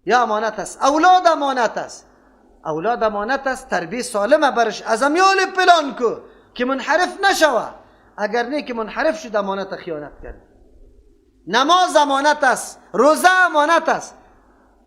یا امانت است. اولاد امانت است. اولاد امانت است. تربیه سالمه برش از امیال پلان کو که منحرف نشوه. اگر نه که منحرف شد امانت خیانت کرد. نماز امانت است. روزه امانت است.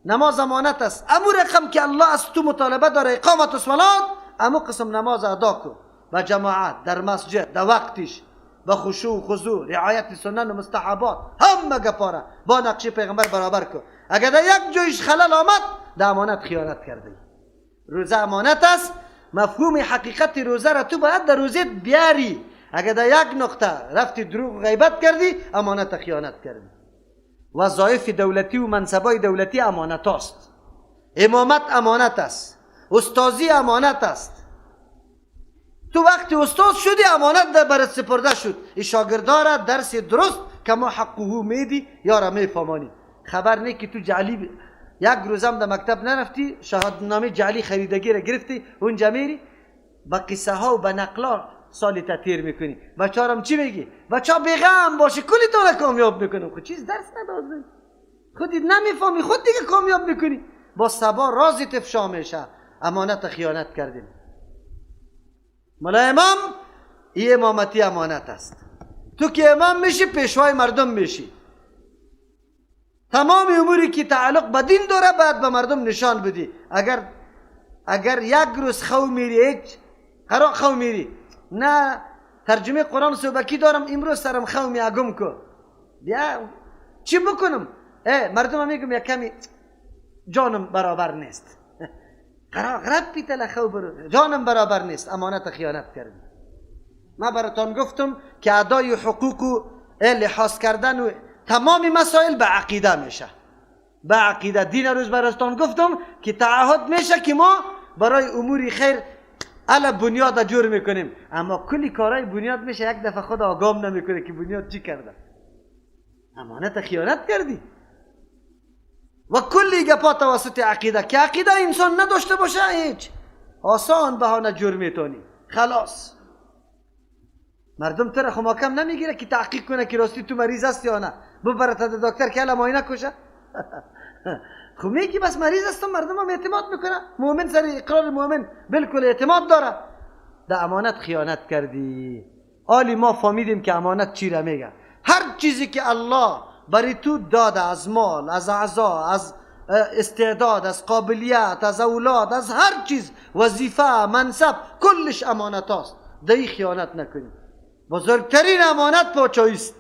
نماز امانت است. امو رقم که الله از تو مطالبه داره اقامت الصلات، امو قسم نماز ادا کو با جماعت در مسجد در وقتش با خشوع و خضوع، رعایت سنن و مستحبات، همه گپاره با نقش پیغمبر برابر کو. اگر در یک جایش خلل آمد در امانت خیانت کرده. روزه امانت است. مفهوم حقیقت روزه را تو باید در روزت بیاری. اگر در یک نقطه رفتی دروغ و غیبت کردی امانت خیانت کردی. وظایف دولتی و منصبای دولتی امانت است. امامت امانت است. استازی امانت است. تو وقتی استاد شدی امانت در برات سپرده شد. این شاگردارا درس درست که ما حقه میدی یا را میفهمانی. خبر نه که تو جعلی یک روزم در مکتب نرفتی، شهادتنامه جعلی خریدگی را گرفتی، اونجا میری با قصه ها و با نقلا سالی تطهیر میکنی. بچه‌هارم چی میگی؟ بچه‌ها بیغم باشه کلی تو را کامیاب میکنم. خود چیز درس ندادی، خودت نمیفهمی، خود دیگه کامیاب میکنی. با سبا رازت افشا میشه. امانت خیانت کردیم. مولا امام این امامتی امانت است. تو که امام میشی پیشوای مردم میشی. تمام اموری که تعلق به دین داره باید به مردم نشان بدی. اگر یک روز خو میری هیچ قرار خو میری نه ترجمه قرآن صوبکی دارم امروز سرم خو میاگم کو بیا چی بکنم؟ مردم میگم یک کمی جانم برابر نیست. قرار غرب پیتل خو برو جانم برابر نیست. امانت خیانت کردی. ما براتون گفتم که ادای حقوق و لحاظ کردن و تمام مسائل به عقیده میشه. به عقیده دین روز براتون گفتم که تعهد میشه که ما برای امور خیر علا بنیاد جور میکنیم، اما کلی کارهای بنیاد میشه یک دفعه خود آگام نمیکنه که بنیاد چی کرده. امانت خیانت کردی. و کلی گپا توسط عقیده که عقیده انسان نداشته باشه هیچ آسان بهانه جور میتونی. خلاص مردم تر خماکم نمیگیره که تحقیق کنه که راستی تو مریض هست یا نه. ببرت تا دکتر که الان معاینه کشه. خب میگی بس مریض هستم، مردم هم اعتماد میکنه. مؤمن سر اقرار مؤمن بالکل اعتماد داره. در امانت خیانت کردی. آلی ما فهمیدیم که امانت چی را میگه. هر چیزی که الله برای تو داده از مال، از اعضا، از استعداد، از قابلیت، از اولاد، از هر چیز، وظیفه، منصب، کلش امانت است. دایی خیانت نکنی. بزرگترین امانت پاچایی است.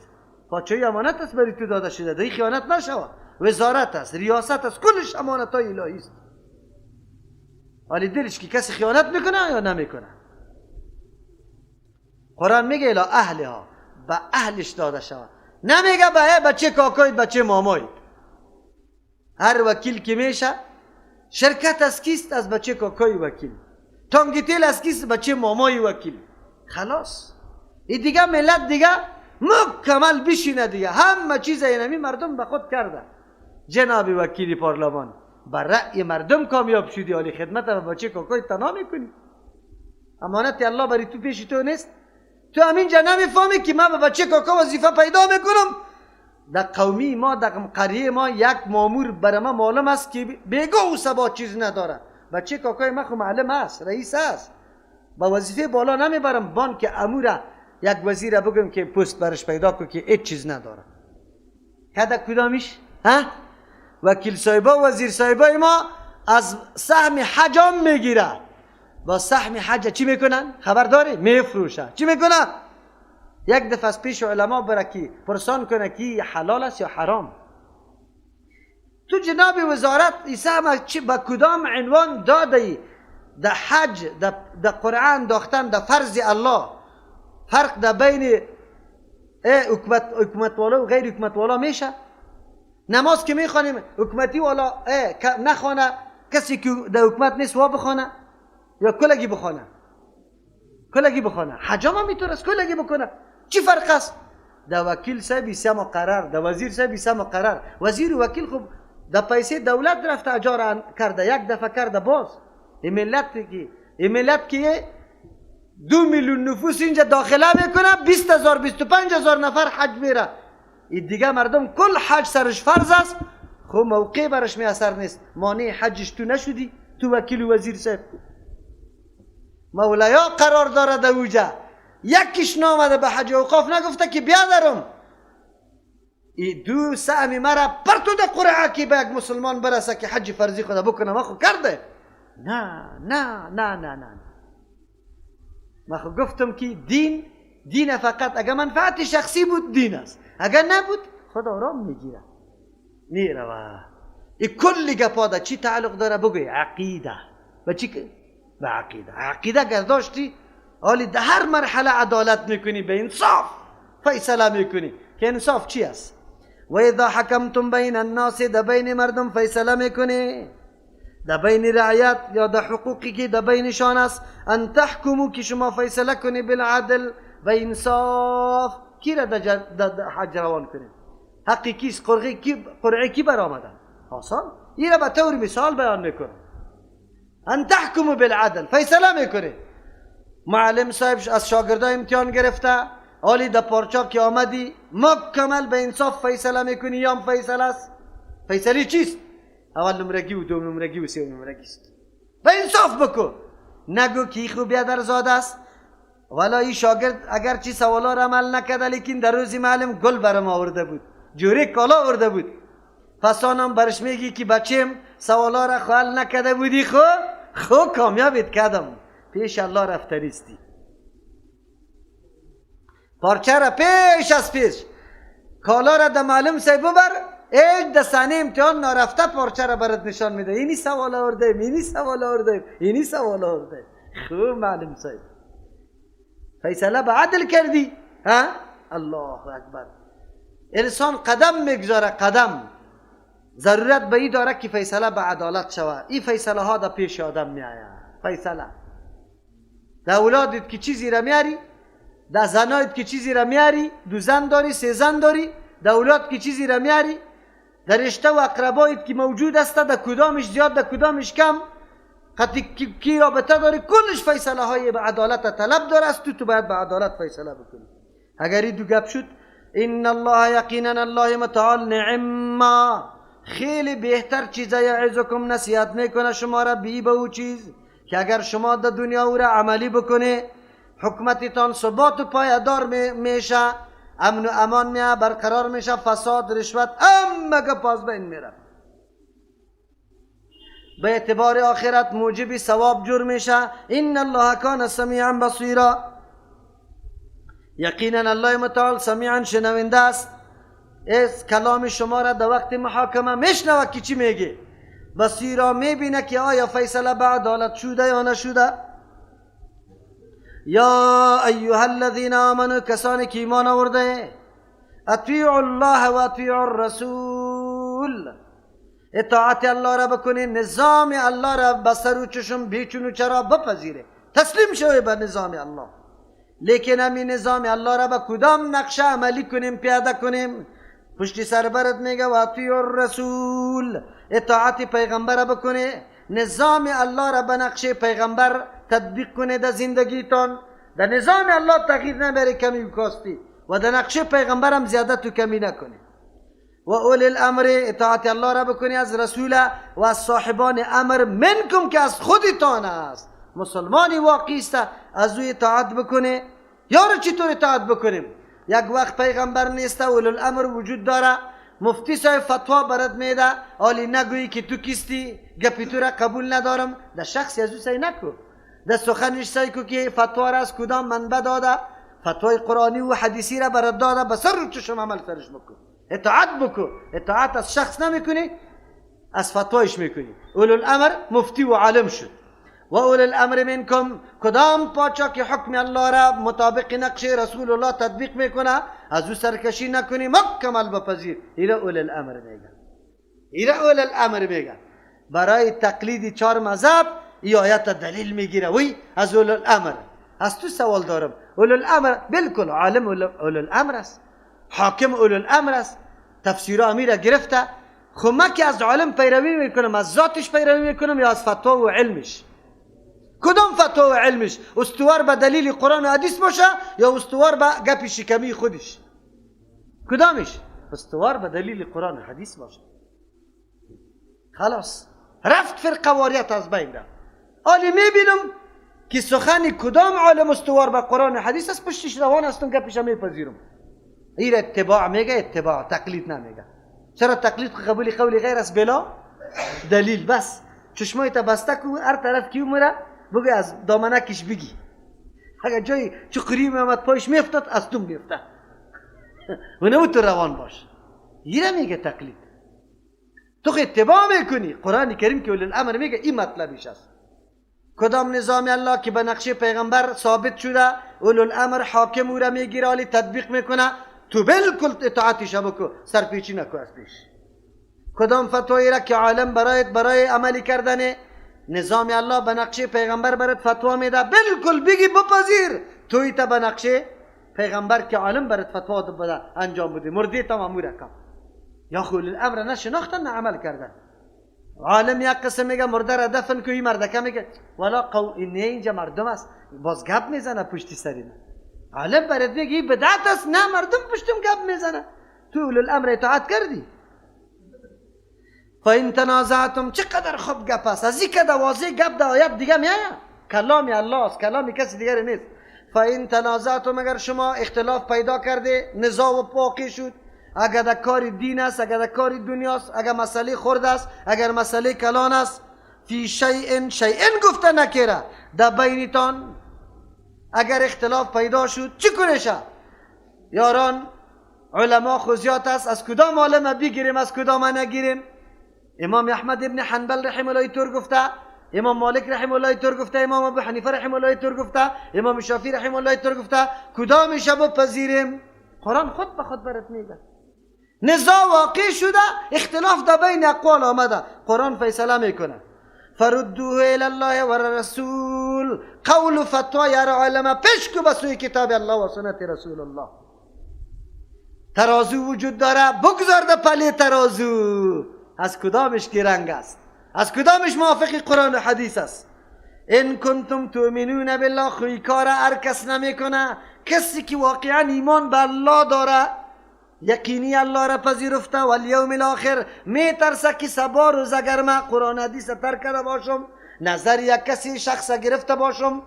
پاچایی امانت است برای تو داده شده. دایی خیانت نشوه. وزارت است، ریاست است، کلش امانت های الهی است. ولی دلش که کسی خیانت میکنه یا نمیکنه. قرآن میگه الی اهلها، به اهلش داده شود. نمیگه به بچه کاکایید بچه مامایید. هر وکیل که میشه شرکت از کیست؟ از بچه کاکای وکیل. تانگیتیل از کیست؟ بچه مامای وکیل. خلاص این دیگه ملت دیگه مکمل بشینه دیگه. همه چیز اینمی مردم به خود کرده. جناب وکیل پارلمان بر رأی مردم کامیاب شدی، حالی خدمت به بچه کاکای تنها میکنی. امانت الله برای تو پیش تو نیست. تو همینجا نمیفهمی که من به بچه کاکا وظیفه پیدا میکنم. در قومی ما، در قریه ما یک مامور برای ما معلوم است که بیگاه و سبا چیز نداره. بچه کاکای ما خو معلم است، رئیس است، با وظیفه بالا نمیبرم. بان که اموره یک وزیر بگم که پست برش پیدا کن که هیچ چیز نداره. کده کدامیش؟ وکیل صاحبا و وزیر صاحبای ما از سهم حج هم میگیره. با سهم حج چی میکنن؟ خبر داری؟ میفروشه. چی میکنن؟ یک دفعه از پیش علما بره که پرسان کنه که حلال است یا حرام. تو جناب وزارت این سهم چی با کدام عنوان داده؟ در حج، در قرآن داختن در فرض الله. فرق در بین حکومت والا و غیر حکومت والا میشه. نماز که میخوانیم حکومتی والا نخوانه، کسی که در حکومت نیست وا بخوانه یا کلگی بخوانه. کلگی بخوانه. حج هم میتونست کلگی بکنه. چی فرق است؟ در وکیل صاحب سه مقرر، در وزیر صاحب سه مقرر. وزیر و وکیل خب در پیسه دولت رفته اجاره کرده، یک دفعه کرده باز. این ملت که 2 میلیون نفوس اینجا داخله میکنه، 20,000 25,000 نفر حج میره. این دیگه مردم کل حج سرش فرض است. خو موقع برش میسر نیست. مانع حجش تو نشدی؟ تو وکیل و وزیر صاحب مولایا قرار داره در اوجا، یکیش نامده به حج اوقاف نگفته که بیا درم ای دو سهم مرا پرتو ده قرعه که به یک مسلمان برسه که حج فرضی خدا بکنه. ما خو کرده؟ نه نه نه نه نه. ما خو گفتم که دین فقط اگر منفعت شخصی بود دین است، اگر نبود خدا آرام میگیره میروه. این کلی گپا ده چی تعلق داره بگوی؟ عقیده. و چی که؟ به عقیده. عقیده گرداشتی حالی در هر مرحله عدالت میکنی، به انصاف فیصله میکنی که انصاف چی است. و اذا حکمتم بین الناس، در بین مردم فیصله میکنی، در بین رعیت یا در حقوقی که در بینشان است، ان تحکمو که شما فیصله کنی بالعدل و انصاف. کی را در حج روان کنی؟ حقی کیست؟ قرعه کی برآمده؟ آسان. این را به طور مثال بیان میکنه. ان تحکمو بالعدل، فیصله میکنی. معلم صاحب از شاگردا امتحان گرفته، حالی در پارچاک که آمدی مکمل به انصاف فیصله میکنی یا فیصله است؟ فیصله چیست؟ اول نمرگی و دوم نمرگی و سوم نمرگی است. به انصاف بکن. نگو که خوب بیادر زاده است والا این شاگرد اگر چی سوالا را عمل نکرده لیکن در روزی معلم گل برام آورده بود، جوری کالا آورده بود، پس آنم برش میگی که بچیم سوالا را حل نکرده بودی، خو کامیابت کردم، پیش الله رفتریستی. پارچه را پیش از پیش کالا را در معلم صاحب ببر، ایک در صحنه امتحان نارفته پارچه را برات نشان میده، اینی سوال آوردیم، اینی سوال آوردیم، اینی سوال آوردیم. خوب معلم صاحب فیصله به عدل کردی ها؟ الله اکبر. انسان قدم میگذاره، قدم ضرورت به این داره که فیصله به عدالت شود. این فیصله ها در پیش آدم میآید. فیصله در اولادت که چیزی را میاری، در زنایت که چیزی را میاری، 2 زن داری 3 زن داری، در اولاد که چیزی را میاری، در رشته و اقربایت که موجود است، در کدامش زیاد در کدامش کم، خطی کی رابطه داری، کلش فیصله های به عدالت طلب داره است. تو باید به عدالت فیصله بکنی. اگر این دو گپ شد، ان الله یقینا الله متعال نعما، خیلی بهتر چیزا یعظکم نصیحت میکنه شما را به او چیز که اگر شما در دنیا او را عملی بکنه حکمتتان ثبات و پایدار میشه، امن و امان میشه، برقرار میشه، فساد رشوت همه پاس بین میره، به اعتبار آخرت موجب ثواب جور میشه. ان الله کان سمیعا بصیرا، یقینا الله متعال سمیعا شنونده است، از کلام شما را در وقت محاکمه میشنوه که چی میگه، بصیرا میبینه که آیا فیصله به عدالت شده یا نشده. یا ایها الذین آمنوا، کسانی که ایمان آورده، اطیعوا الله و اطیعوا الرسول، اطاعت الله را بکنه، نظام الله را بسر و چشم بیچون و چرا بپذیره، تسلیم شوه به نظام الله. لیکن همین نظام الله را به کدام نقشه عملی کنیم، پیاده کنیم؟ پشت سر برت میگه و اطیعوا الرسول، اطاعت پیغمبر را بکنه، نظام الله را به نقشه پیغمبر تطبیق کنه در زندگیتان. در نظام الله تغییر نبره، کمی و کاستی، و در نقشه پیغمبر هم زیادت و کمی نکنه. و اولی الامر، اطاعت الله را بکنی از رسول و از صاحبان امر منکم که از خودتان است. مسلمانی واقعی است از او اطاعت بکنه. یارو چطور اطاعت بکنیم؟ یک وقت پیغمبر نیست، اولی الامر وجود داره، مفتی صاحب فتوا برات میده، حالی نگویی که تو کیستی، گپی تو را قبول ندارم، در شخصی از او سعی نکن، در سخنش سعی کن که فتوا را از کدام منبع داده، فتوای قرآنی و حدیثی را برات داده، بسر رو چشم عمل سرش بکن، اطاعت بکن. اطاعت از شخص نمیکنی، از فتوایش میکنی. اولو الامر مفتی و عالم شد. و اولو الامر منکم، کدام پاچا که حکم الله را مطابق نقش رسول الله تطبیق میکنه، از او سرکشی نکنی، مکمل بپذیر. ایره اولو الامر میگن، ایره اولو الامر میگن. برای تقلید 4 مذهب ای آیت دلیل میگیره، وی از اولو الامر. از تو سوال دارم، اولو الامر بالکل عالم اولو الامر است، حاکم اولو الامر است، تفسیر امیر گرفته. خب من که از عالم پیروی میکنم، از ذاتش پیروی میکنم یا از فتوا و علمش؟ کدام فتوا و علمش استوار به دلیل قرآن و حدیث باشه یا استوار به گپ شکمی خودش؟ کدامش؟ استوار به دلیل قرآن و حدیث باشه. خلاص رفت فرقواریت از بین رفت. حالی میبینم که سخن کدام عالم استوار به قرآن و حدیث است پشتش روان هستم که پیش میپذیرم. این اتباع میگه، اتباع، تقلید نمیگه. چرا تقلید قبول قول غیر است بلا دلیل؟ بس چشمایت بسته کو، هر طرف کیو میره بگه از دامنکش بگی. اگر جای چقری محمد پایش میفتاد از تو میفته و نمو تو روان باش. این میگه تقلید. تو اتباع میکنی. قرآن کریم که اولی الامر میگه این مطلبش است. کدام نظام الله که به نقشه پیغمبر ثابت شده اولو الامر حاکم او را میگیره ولی تطبیق میکنه، تو بالکل اطاعتش بکو، سرپیچی نکو از پیش. کدام فتوایی را که عالم برای عملی کردن نظام الله به نقشه پیغمبر برات فتوا میده، بالکل بگی بپذیر. توی تا به نقشه پیغمبر که عالم برات فتوا بده انجام بده، مردی تا مامور کن. یا خول الامر نشناختن نه عمل کردن. عالم یک قسم میگه مرده را دفن که این مردکه میگه ولا اینجا مردم است، باز گپ میزنه پشتی سرینه. عالم برات میگه بدعت است، نه مردم پشتم گپ میزنه. تو اولو الامر اطاعت کردی. فاین تنازعتم، چقدر خوب گپ است. از این که واضح گپ در آیت دیگه میایه، کلام الله است، کلام کسی دیگری نیست. فاین تنازعتم، اگر شما اختلاف پیدا کرده، نزاع و پاکی شد، اگر در کار دین است، اگر در کار دنیا است، اگر مسئله خرد است، اگر مسئله کلان است، فی شیء گفته نکره در بینتان، اگر اختلاف پیدا شد چی کنشه؟ یاران علما خوزیات است، از کدام عالم بگیریم از کدام نگیریم؟ امام احمد ابن حنبل رحمه الله طور گفته، امام مالک رحمه الله طور گفته، امام ابو حنیفه رحمه الله طور گفته، امام شافعی رحمه الله طور گفته. کدامش بپذیریم؟ قرآن خود به خود برات میگه. نزاع واقع شده، اختلاف در بین اقوال آمده، قرآن فیصله میکنه. فردوه الی الله و رسول، قول و فتوای هر عالمه پیش کو به سوی کتاب الله و سنت رسول الله. ترازو وجود داره، بگذار در پله ترازو. از کدامش که رنگ است؟ از کدامش موافق قرآن و حدیث است؟ ان کنتم تؤمنون بالله، خوی کار هر کس نمیکنه. کسی که واقعا ایمان به الله داره، یقینی الله را پذیرفته و الیوم الاخر، میترسه که سبا روز اگر من قرآن حدیث ترک کرده باشم، نظر یک کسی شخص گرفته باشم،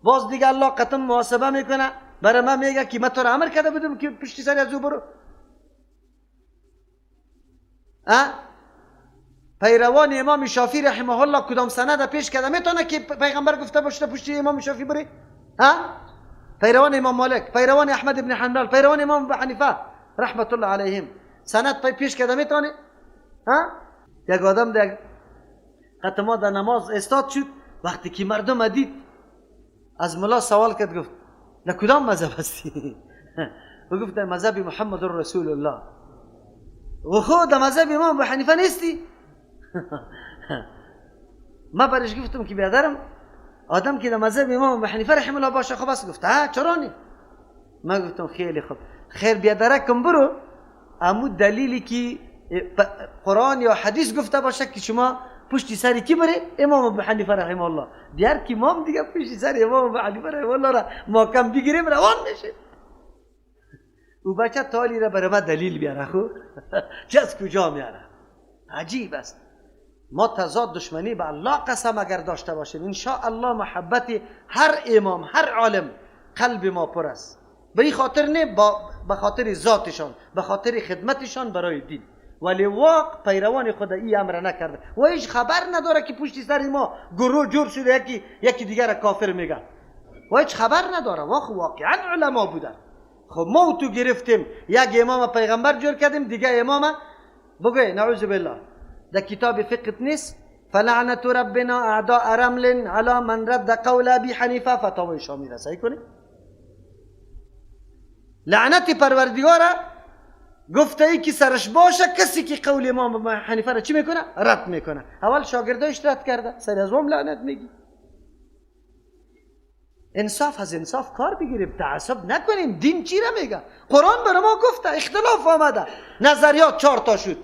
باز دیگه الله قطعا محاسبه میکنه. برای من میگه که من تو را امر کرده بودم که پشتی سری از او برو. پیروان امام شافعی رحمه الله کدام سند پیش کرده میتونه که پیغمبر گفته باشه پشتی امام شافعی بری؟ پیروان امام مالک، پیروان احمد ابن حنبل، پیروان امام ابو حنیفه رحمت الله علیهم سند پیش کرده میتونه؟ یک آدم در ختمه در نماز استاد شد، وقتی که مردم دید از ملا سوال کرد، گفت در کدام مذهب هستی؟ و گفت در مذهب محمد رسول الله. و خود در مذهب امام ابو حنیفه نیستی؟ ما برش گفتم که بیادرم آدم که در مذهب امام ابو حنیفه رحمه الله باشه خب است. گفت چرا نی؟ ما گفتم خیلی خوب، خیر بیادرکم برو امو دلیلی که قرآن یا حدیث گفته باشه که شما پشتی سری کی بره؟ امام ابو حنیفه رحمه الله. بیار که امام دیگه پشتی سری امام ابو حنیفه رحمه الله را محکم بگیریم روان میشه. او بچه تالی را برای ما دلیل بیاره. خو چه از کجا میاره؟ عجیب است. ما تضاد دشمنی به الله قسم اگر داشته باشیم، ان شاء الله محبت هر امام هر عالم قلب ما پر است. به این خاطر نه به خاطر ذاتشان، به خاطر خدمتشان برای دین. ولی واقع پیروان خدا این امر نکرده و هیچ خبر نداره که پشت سر ما گروه جور شده یکی دیگر کافر میگه و هیچ خبر نداره. واقعا علما بودن. خب ما تو گرفتیم یک امام پیغمبر جور کردیم، دیگه امام بگوی نعوذ بالله در کتاب فقه نیست. فلعنت ربنا اعداء رمل على من رد قول ابي حنیفه، فتاوی شامی رسایی کنی. لعنت پروردگار گفته ای که سرش باشه کسی که قول امام ابو حنیفه را چی میکنه؟ رد میکنه. اول شاگردایش رد کرده، سر از وام لعنت میگی. انصاف از انصاف کار بگیریم، تعصب نکنیم. دین چی را میگه؟ قرآن برای ما گفته، اختلاف آمده، نظریات 4 تا شد،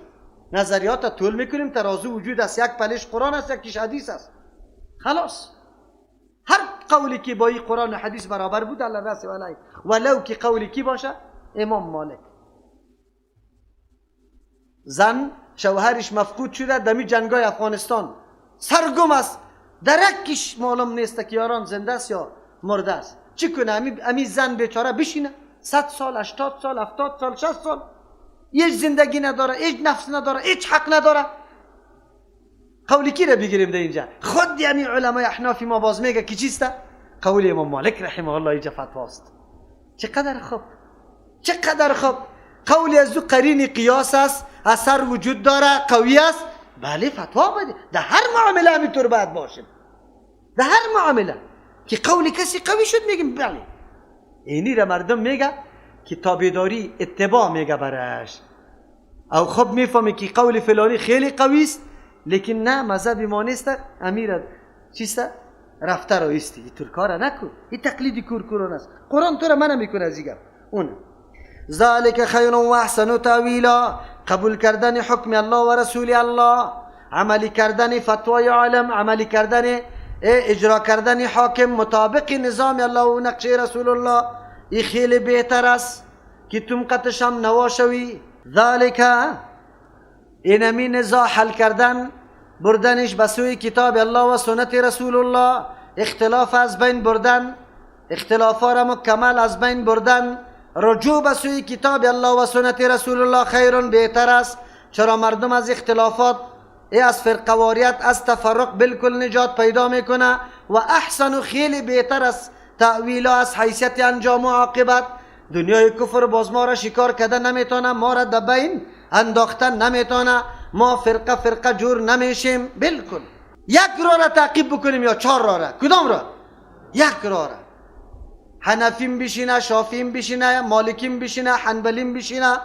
نظریات طول میکنیم، ترازو وجود است، یک پلش قرآن است یکیش حدیث است. خلاص هر قولی که با این قرآن و حدیث برابر بود الله راست و علیه، ولو که قولی کی باشه؟ امام مالک. زن شوهرش مفقود شده دمی جنگای افغانستان سرگم است درکش معلوم نیست که یاران زنده است یا مرده است. چی کنه امی زن بیچاره بشینه 100 سال 80 سال 70 سال 60 سال هیچ زندگی نداره، هیچ نفس نداره، هیچ حق نداره. قولی کی را بگیریم در اینجا؟ خود یعنی علمای احنافی ما باز میگه که چیسته؟ قول امام مالک رحمه الله اینجا فتواست. چقدر خوب، چقدر خوب. قولی از دو قرین قیاس است، اثر وجود داره، قوی است. بله فتوا بده. در هر معامله همینطور باید باشه. در هر معامله که قول کسی قوی شد میگیم بله. اینی را مردم میگه که تابعداری اتباع میگه برش. او خب میفهمی که قول فلانی خیلی قوی است، لیکن نه مذهب ما نیست، امیر چیسته رفته رو ایستی. این طور کار نکن، این تقلیدی کورکوران است. قرآن تو را منع میکنه از این گپ. اون ذالک خیر و احسن تاویلا، قبول کردن حکم الله و رسول الله، عملی کردن فتوای عالم، عملی کردن اجرا کردن حاکم مطابق نظام الله و نقشه رسول الله، این خیلی بهتر است که تم قطشم نواشوی. ذالک اینمی نزاع حل کردن بردنش بسوی کتاب الله و سنت رسول الله، اختلاف از بین بردن، اختلافا را مکمل از بین بردن، رجوع بسوی کتاب الله و سنت رسول الله خیرون بهتر است. چرا مردم از اختلافات از فرقواریت از تفرق بالکل نجات پیدا میکنه و احسن و خیلی بهتر است تأویل از حیثیت انجام و عاقبت. دنیای کفر باز ما را شکار کده نمیتونه، ما را دبین انداختن نمیتونه، ما فرقه فرقه جور نمیشیم. بالکل یک راه را تعقیب بکنیم یا 4 راه را؟ کدام راه؟ یک راه را. حنفیم بشینه، شافیم بشینه، مالکیم بشینه، حنبلیم بشینه،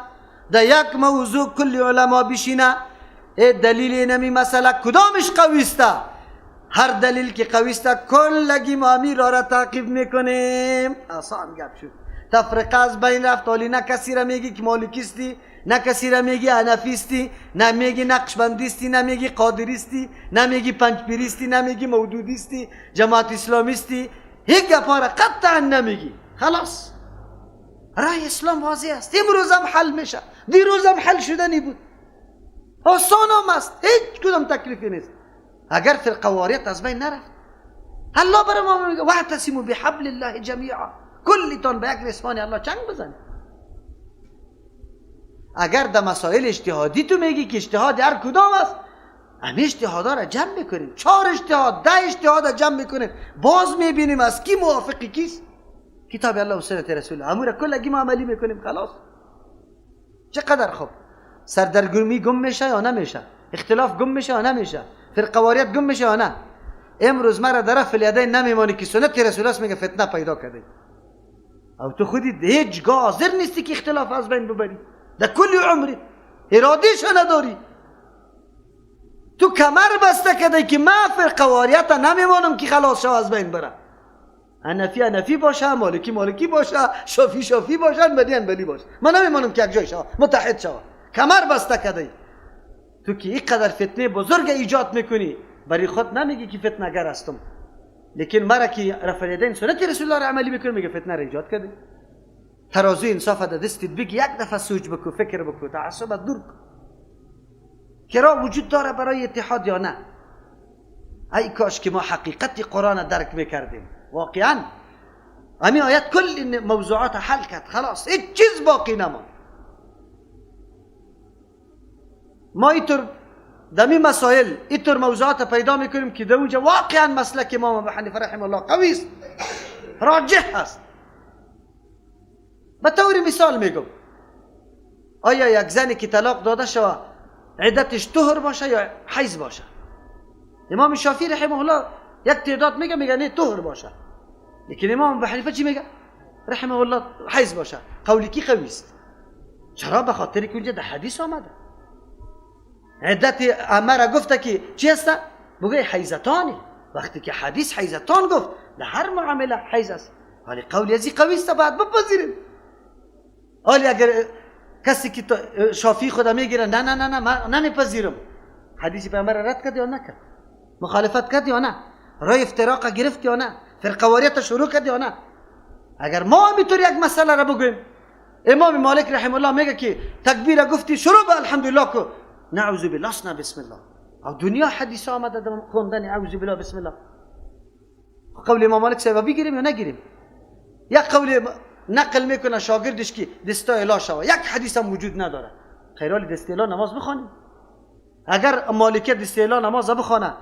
در یک موضوع کل علما بشینه، دلیل نمی مسئله کدامش قویسته؟ هر دلیل که قویسته کلگی ما امی راه را تعقیب میکنیم. آسان گپ شد. تفرقه از بین رفت. حالی نه کسی را میگی که مالکیستی، نه کسی را میگی حنفیستی، نه میگی نقشبندیستی، نه میگی قادریستی، نه میگی پنجپیریستی، نه میگی مودودیستی، جماعت اسلامیستی. هیچ گپا را قطعا نمیگی. خلاص راه اسلام واضح است. امروز هم حل میشه، دیروز هم حل شدنی بود. آسان هم است، هیچ کدام تکلیفی نیست اگر فرقواریت از بین نرفت. الله برای ما میگه واعتصموا بحبل الله جمیعا، کلیتان به یک رسوان الله چنگ بزنید. اگر در مسائل اجتهادی تو میگی که اجتهاد هر کدام است، همه اجتهادا را جمع بکنیم، 4 اجتهاد 10 اجتهاد را جمع بکنیم، باز میبینیم از کی موافقی کیست. کتاب الله و سنت رسول الله امور کلگی ما عملی میکنیم. خلاص چقدر خوب. سردرگمی گم میشه یا نمیشه؟ اختلاف گم میشه یا نمیشه؟ فرقواریت گم میشه یا نه؟ امروز مرا در رفع الیدین نمیمانی که سنت رسول الله میگه فتنه پیدا کرده، او تو خودی هیچ گاه حاضر نیستی که اختلاف از بین ببری. در کل عمری ارادهش نداری. تو کمر بسته کده که ما فرقواریت نمیمانم که خلاص شو از بین بره. حنفی حنفی باشه، مالکی مالکی باشه، شافی شافی باشه، انبلی انبلی باشه، من نمیمانم که یک جای شو متحد شو. کمر بسته کده. تو که این قدر فتنه بزرگ ایجاد میکنی، برای خود نمیگی که فتنه گر هستم، لیکن مرا که رفع الیدین سنت رسول الله را عملی میکنه میگه فتنه را ایجاد کرده. ترازو انصاف ده دستت بگی، یک دفعه سوچ بکو، فکر بکو، تعصب دور کن که راه وجود داره برای اتحاد یا نه. ای کاش که ما حقیقت قرآن درک میکردیم. واقعا همین آیت کل این موضوعات حل کرد. خلاص هیچ چیز باقی نماند. ما اینطور دمی مسائل اینطور موضوعات پیدا میکنیم که در اونجا واقعا مسلک امام ابو حنیفه رحمه الله قوی است، راجح است. به طور مثال میگم، آیا یک زنی که طلاق داده شود عدتش طهر باشه یا حیض باشه؟ امام شافعی رحمه الله یک تعداد میگه نه طهر باشه، لیکن امام ابو حنیفه چی میگه؟ رحمه الله حیض باشه. قولی کی قوی است؟ چرا؟ به خاطر که اونجا در حدیث آمده عدت امره گفته که چی هست؟ بگه حیضتانی. وقتی که حدیث حیضتان گفت در هر معامله حیض است، ولی قولی ازی قوی است باید بپذیریم. ولی اگر کسی که شافعی خدا میگیره نه نه نه نه من نمیپذیرم، حدیث پیامبر رد کرد یا نکرد؟ مخالفت کرد یا نه؟ راه افتراق گرفت یا نه؟ فرقواریت شروع کرد یا نه؟ اگر ما همینطور یک مسئله را بگویم، امام مالک رحمه الله میگه که تکبیر گفتی شروع به الحمدلله کو، نعوذ بالله اصنع بسم الله. او دنیا حدیث آمده در خوندن اعوذ بالله بسم الله. قول امام مالک صاحب بگیریم یا نگیریم؟ یک قول نقل میکنه شاگردش که دستای شوا، یک حدیث هم وجود نداره. خیرالی دستای نماز بخوانیم. اگر مالکیت دستای نماز بخونه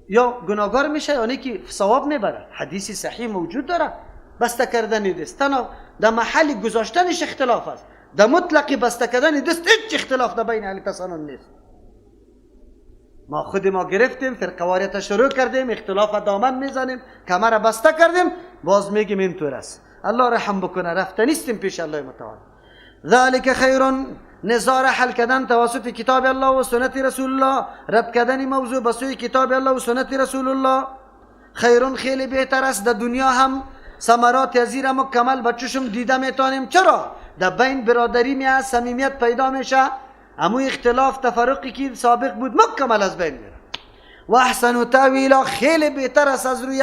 یا گناهگار میشه یا نه که ثواب میبره. حدیث صحیح موجود داره بسته کردن دست. تنها در محل گذاشتنش اختلاف است. در مطلق بسته کردن دست هیچ اختلاف در بین اهل تسنن نیست. ما خود ما گرفتیم فرقواریت شروع کردیم، اختلاف دامن میزنیم، کمر بسته کردیم، باز میگیم اینطور است. الله رحم بکنه، رفته نیستیم پیش الله متعال. ذالک خیر، نزاع حل کردن توسط کتاب الله و سنت رسول الله، رد کردن موضوع به سوی کتاب الله و سنت رسول الله خیرون، خیلی بهتر است. در دنیا هم ثمرات ازیر مکمل به چشم دیده میتونیم. چرا؟ در بین برادری میاد، صمیمیت پیدا میشه، امو اختلاف تفرقی که سابق بود مکمل از بین میره. و احسن و تاویلا، خیلی بهتر است از روی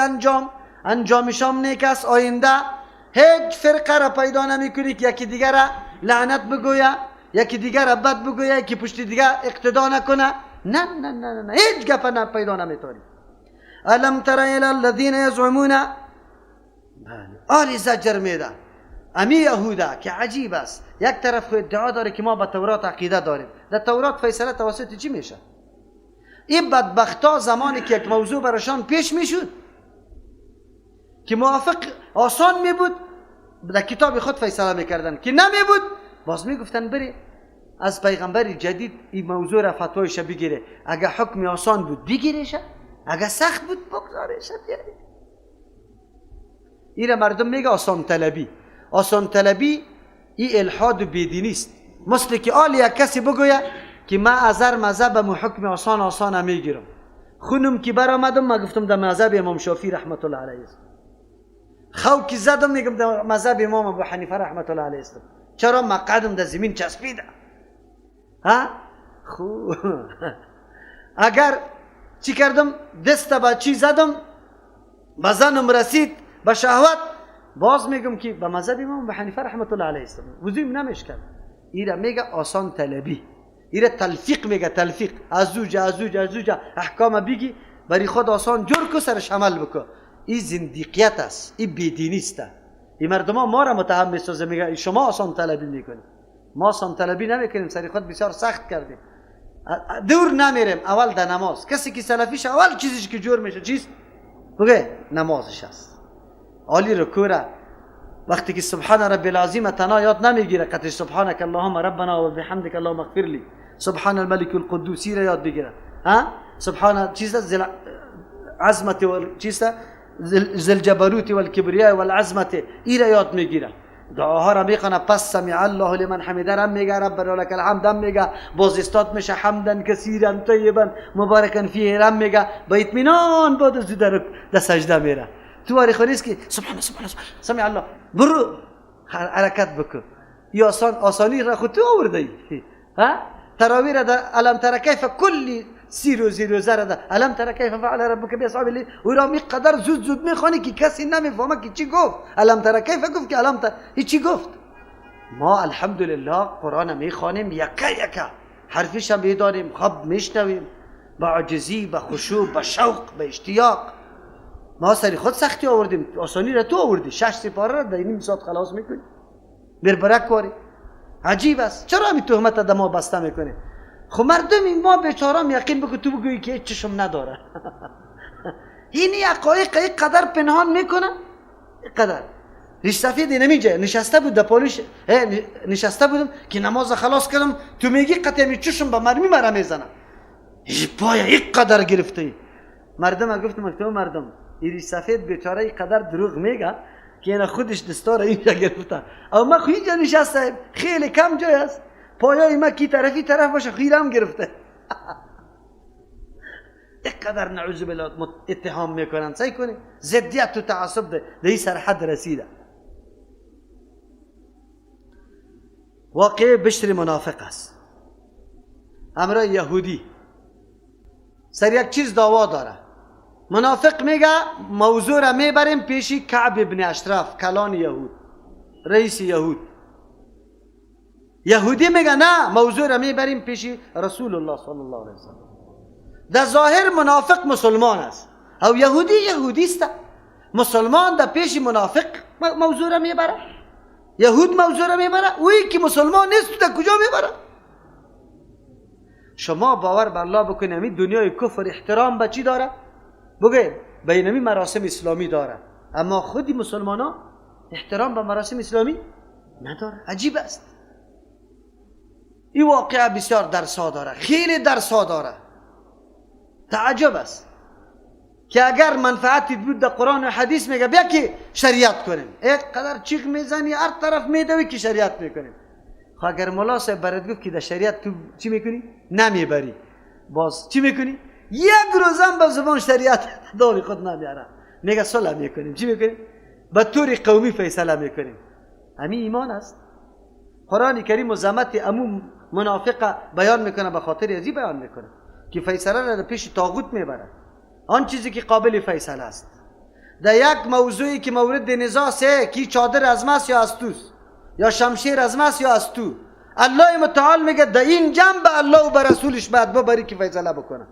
انجامش هم نیک است. آینده هیچ فرقه را پیدا نمیکنی که یکی دیگر را لعنت بگویه، یکی دیگر را بد بگویه، یکی پشت دیگر اقتدا نکنه. نه نه نه نه، هیچ گپ نه پیدا نمیتونی. الم تر الی الذین یزعمون، آلی زجر میده امی یهودا که عجیب است. یک طرف خود ادعا داره که ما به تورات عقیده داریم. در تورات فیصله توسط چی میشه؟ این بدبختا زمانی که یک موضوع براشان پیش میشد که موافق آسان میبود، در کتاب خود فیصله میکردن، که نمیبود باز میگفتن بری از پیغمبر جدید این موضوع را فتوایش بگیره. اگه حکم آسان بود بگیرشه، اگه سخت بود بگذارشه. این مردم میگه آسان طلبی. آسان طلبی این الحاد و بیدینی است. مثل که یک کسی بگوید که من از هر مذهبم و حکم آسان میگیرم. خونم که برآمدم ما گفتم در مذهب امام شافعی رحمت الله علیه است. خو که زدم میگم در مذهب امام ابو حنیفه رحمت الله علیه است. چرا؟ مقعدم در زمین چسبیده. ها؟ خو اگر چی کردم دست با چی زدم بزنم رسید به شهوت، باز میگم که به مذهب امام ابو حنیفه رحمت الله علیه است. وضویم نمیشکن. ایره میگه آسان طلبی. ایره تلفیق میگه. تلفیق از زوجه احکام بگی بری خود آسان جور کو سرش عمل بکن. این زندیقیت است، این بیدینی است. این مردم ما را متهم میسازه، میگه شما آسان طلبی میکنید. ما آسان طلبی نمیکنیم، سری خود بسیار سخت کردیم. دور نمیریم. اول در نماز کسی که سلفیش اول چیزیش که جور میشه چیست؟ بگه نمازش است. عالی رکوع را وقتی که سبحان ربی العظیم تنها یاد نمیگیره، قطع سبحانك اللهم ربنا و بحمدك اللهم اغفر لي، سبحان الملك القدوسی را یاد بگیره. ها سبحان چیست؟ عظمت و چیست؟ ذل جبروت والکبریاء والعظمت. این را یاد میگیره. دعاها را میخونه. پس سمع الله لمن حمده را میگه، ربنا لك الحمد میگه، باز استاد میشه حمدا کثیرا طیبا مبارکا فیه را میگه، با اطمینان بعد از در سجده میره. تو آریخونیست که سبحان سمع الله برو حرکت بکن. یا آسانی را خود تو آورده ای. ها تراویح را در الم تر کیف کلی سی روزه را در الم تر کیف فعل ربک باصحاب اللیل و را میقدر زود میخوانی که کسی نمیفهمه که چی گفت. الم تر کیف گفت که الم تر چی گفت. ما الحمدلله قرآن میخوانیم یکا حرفش هم میدانیم، خب میشنویم با عاجزی، با خشوع، با شوق، با اشتیاق. ما سری خود سختی آوردیم، آسانی را تو آوردی. 6 سپاره را در نیم ساعت خلاص میکنی. بربرک کاری. عجیب است. چرا همین تهمت در ما بسته میکنی؟ خب مردمی ما بیچاره‌ام یقین بکن تو بگویی که هیچ چشم نداره. این حقایق قدر پنهان میکنه. قدر ریش سفید نمیجه. نشسته بود در پالیش، نشسته بودم که نماز خلاص کردم، تو میگی قطعی چشم با مرمی مرا میزنه. پای یک قدر گرفته. مردم گفتم تو مردم این سفید بیچاره ای قدر دروغ میگه که اینا خودش دستار اینجا گرفته. اما ما خو اینجا نشسته خیلی کم جای است، پایای ما کی طرف باشه خیرم گرفته. یک قدر نعوذ بالله اتهام میکنن. سعی کنی ضدیت و تعصب ده این سر حد رسیده. واقع بشر منافق است. امرای یهودی سر یک چیز دعوا داره. منافق میگه موضوع را میبریم پیشی کعب ابن اشرف، کلان یهود، رئیس یهود. یهودی میگه نه موضوع را میبریم پیش رسول الله صلی الله علیه وسلم. در ظاهر منافق مسلمان است او یهودی است، مسلمان در پیش منافق موضوع را میبره، یهود موضوع را میبره، اویی که مسلمان نیست در کجا میبره؟ شما باور به الله بکنید این دنیای کفر احترام به چی داره؟ بگه بینمی مراسم اسلامی داره، اما خودی مسلمان ها احترام به مراسم اسلامی نداره. عجیب است. این واقعه بسیار درسا داره، خیلی درسا داره. تعجب است که اگر منفعتی بود در قرآن و حدیث میگه بیا که شریعت کنیم، یک قدر چیخ میزنی هر طرف میدوی که شریعت میکنیم. خب اگر مولا صاحب برات گفت که در شریعت تو چی میکنی؟ نمیبری، باز چی میکنی؟ یک روزم به زبان شریعت داری خود نمیاره، میگه صلح میکنیم. چی میکنیم؟ به طور قومی فیصله میکنیم. همین ایمان است. قرآن کریم مذمت امو منافق بیان میکنه، به خاطر ازی بیان میکنه که فیصله را پیش طاغوت میبره، آن چیزی که قابل فیصله است. در یک موضوعی که مورد نزاع است که چادر از ماست یا از توست، یا شمشیر از ماست یا از تو، الله متعال میگه در این جنب الله و به رسولش باید ببری که فیصله بکنه.